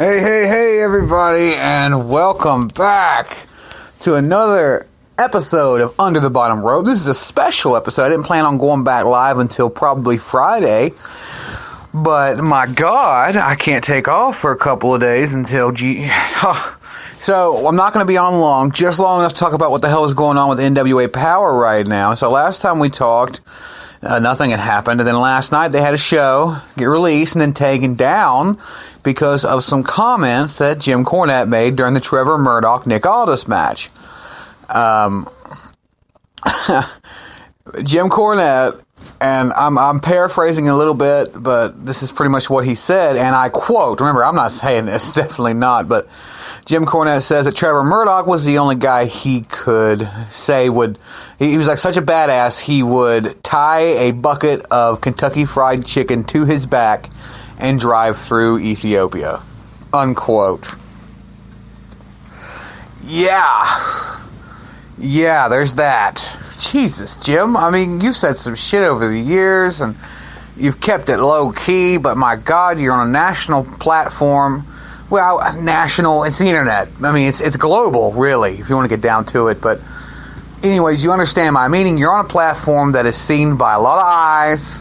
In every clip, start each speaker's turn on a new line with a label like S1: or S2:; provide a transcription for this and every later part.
S1: Hey, everybody, and welcome back to another episode of Under the Bottom Rope. This is a special episode. I didn't plan on going back live until probably Friday, but my God, I can't take off for a couple of days until So, I'm not going to be on long, just long enough to talk about what the hell is going on with NWA Power right now. So, last time we talked, nothing had happened, and then last night they had a show get released and then taken down because of some comments that Jim Cornette made during the Trevor Murdoch-Nick Aldis match. Jim Cornette, and I'm paraphrasing a little bit, but this is pretty much what he said, and I quote, remember, I'm not saying this, definitely not, but Jim Cornette says that Trevor Murdoch was the only guy he could say he was like such a badass, he would tie a bucket of Kentucky Fried Chicken to his back and drive through Ethiopia. Unquote. Yeah, there's that. Jesus, Jim, I mean, you've said some shit over the years, and you've kept it low-key, but my God, you're on a national platform. Well, national, it's the internet. I mean, it's global, really, if you want to get down to it. But anyways, you understand my meaning. You're on a platform that is seen by a lot of eyes,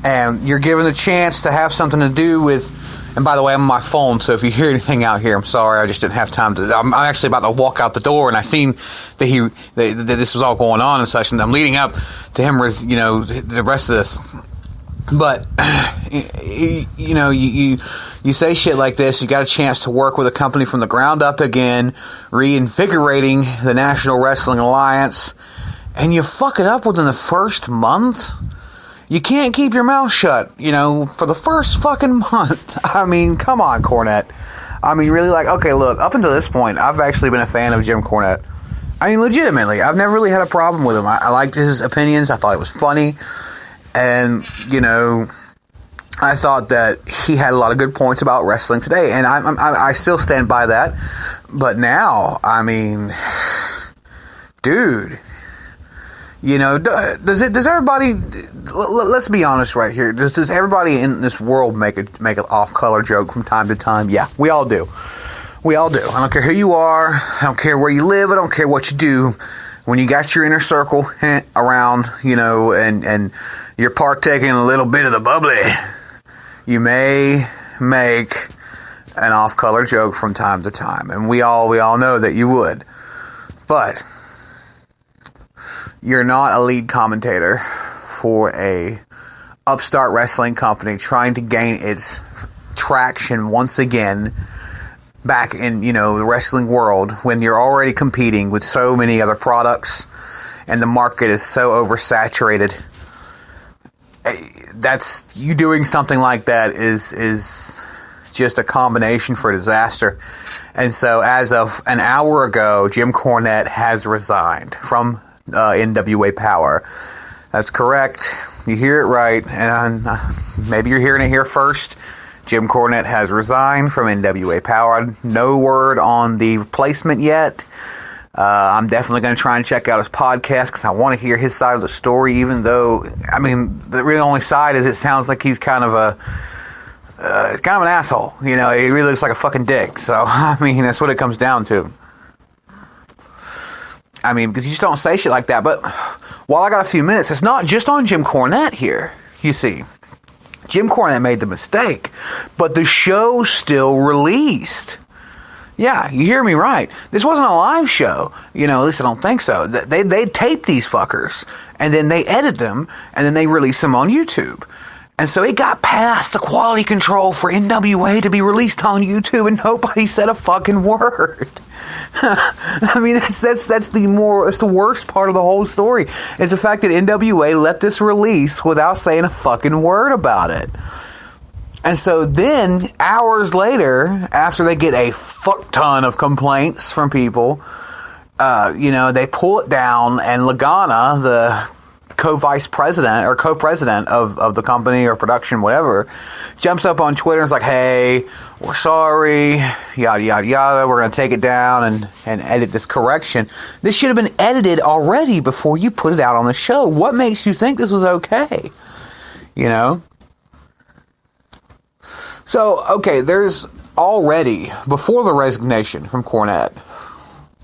S1: and you're given the chance to have something to do with... And by the way, I'm on my phone, so if you hear anything out here, I'm sorry, I just didn't have time to... I'm actually about to walk out the door, and I seen that that this was all going on and such, and I'm leading up to him, the rest of this. But, you say shit like this, you got a chance to work with a company from the ground up again, reinvigorating the National Wrestling Alliance, and you fuck it up within the first month? You can't keep your mouth shut, for the first fucking month. I mean, come on, Cornette. I mean, really, okay, look, up until this point, I've actually been a fan of Jim Cornette. I mean, legitimately, I've never really had a problem with him. I liked his opinions, I thought it was funny, and, I thought that he had a lot of good points about wrestling today, and I still stand by that. But now, I mean, dude... does everybody, let's be honest right here, does everybody in this world make an off-color joke from time to time? Yeah, we all do. We all do. I don't care who you are, I don't care where you live, I don't care what you do. When you got your inner circle around, and you're partaking a little bit of the bubbly, you may make an off-color joke from time to time. And we all know that you would. But... you're not a lead commentator for a upstart wrestling company trying to gain its traction once again back in, the wrestling world when you're already competing with so many other products and the market is so oversaturated. That's, you doing something like that is just a combination for disaster. And so as of an hour ago, Jim Cornette has resigned from NWA Power. That's correct. You hear it right, and maybe you're hearing it here first. Jim Cornette has resigned from NWA Power. No word on the replacement yet. I'm definitely going to try and check out his podcast because I want to hear his side of the story, even though, I mean, the really only side is it sounds like he's kind of an asshole. He really looks like a fucking dick. So, I mean, that's what it comes down to. I mean, because you just don't say shit like that. But while I got a few minutes, it's not just on Jim Cornette here, you see. Jim Cornette made the mistake, but the show still released. Yeah, you hear me right. This wasn't a live show. At least I don't think so. They taped these fuckers, and then they edit them, and then they release them on YouTube. And so it got past the quality control for NWA to be released on YouTube, and nobody said a fucking word. I mean, that's the worst part of the whole story, is the fact that NWA let this release without saying a fucking word about it. And so then, hours later, after they get a fuck ton of complaints from people, they pull it down, and Lagana, the co-vice president or co-president of the company or production, whatever, jumps up on Twitter and is like, hey, we're sorry, yada, yada, yada, we're going to take it down and edit this correction. This should have been edited already before you put it out on the show. What makes you think this was okay? So, okay, there's already, before the resignation from Cornette,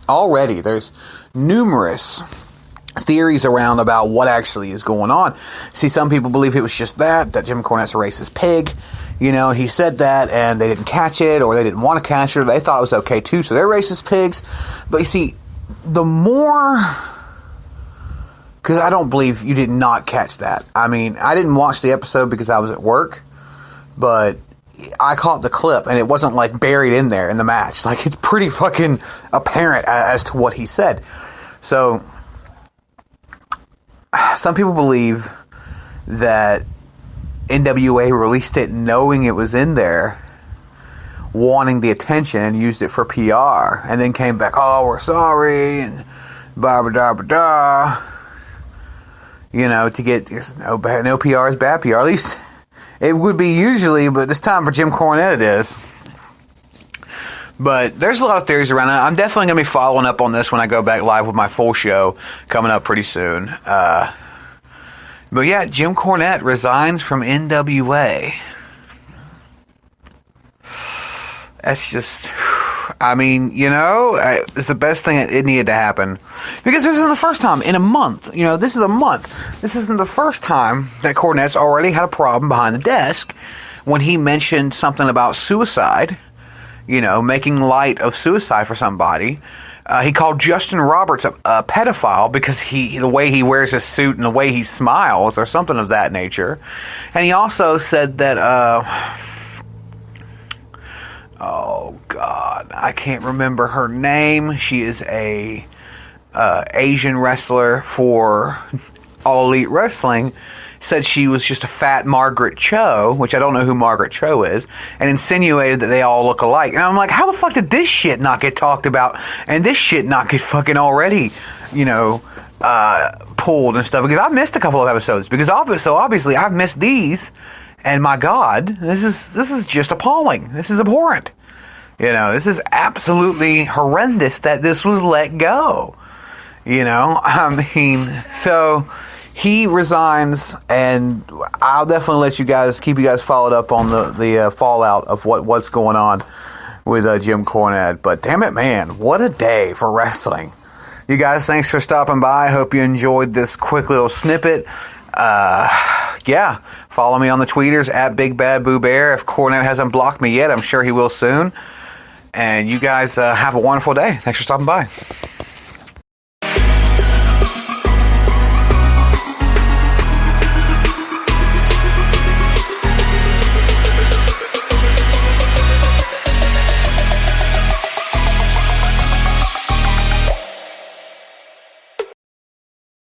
S1: already there's numerous theories around about what actually is going on. See, some people believe it was just that Jim Cornette's a racist pig. You know, he said that and they didn't catch it, or they didn't want to catch it, or they thought it was okay too, so they're racist pigs. But you see, the more... Because I don't believe you did not catch that. I mean, I didn't watch the episode because I was at work, but I caught the clip, and it wasn't like buried in there in the match. Like, it's pretty fucking apparent as to what he said. So, some people believe that NWA released it knowing it was in there, wanting the attention, and used it for PR, and then came back, oh, we're sorry, and blah-blah-blah-blah. You know, to get no PR is bad PR. At least it would be usually, but this time for Jim Cornette it is. But there's a lot of theories around it. I'm definitely going to be following up on this when I go back live with my full show coming up pretty soon. But yeah, Jim Cornette resigns from NWA. That's just... I mean, you know, it's the best thing that it needed to happen. Because this isn't the first time in a month. You know, this is a month. This isn't the first time that Cornette's already had a problem behind the desk when he mentioned something about suicide. You know, making light of suicide for somebody. He called Justin Roberts a pedophile because the way he wears his suit and the way he smiles or something of that nature. And he also said that... oh God, I can't remember her name. She is a Asian wrestler for All Elite Wrestling. Said she was just a fat Margaret Cho, which I don't know who Margaret Cho is, and insinuated that they all look alike. And I'm like, how the fuck did this shit not get talked about, and this shit not get fucking already, you know, pulled and stuff? Because I missed a couple of episodes. Because obviously I've missed these. And my God, this is just appalling. This is abhorrent. You know, this is absolutely horrendous that this was let go. You know, I mean, so he resigns, and I'll definitely let you guys, keep you guys followed up on the fallout of what's going on with Jim Cornette. But damn it, man, what a day for wrestling. You guys, thanks for stopping by. I hope you enjoyed this quick little snippet. Yeah, follow me on the tweeters at Big Bad Boo Bear. If Cornette hasn't blocked me yet, I'm sure he will soon. And you guys have a wonderful day. Thanks for stopping by.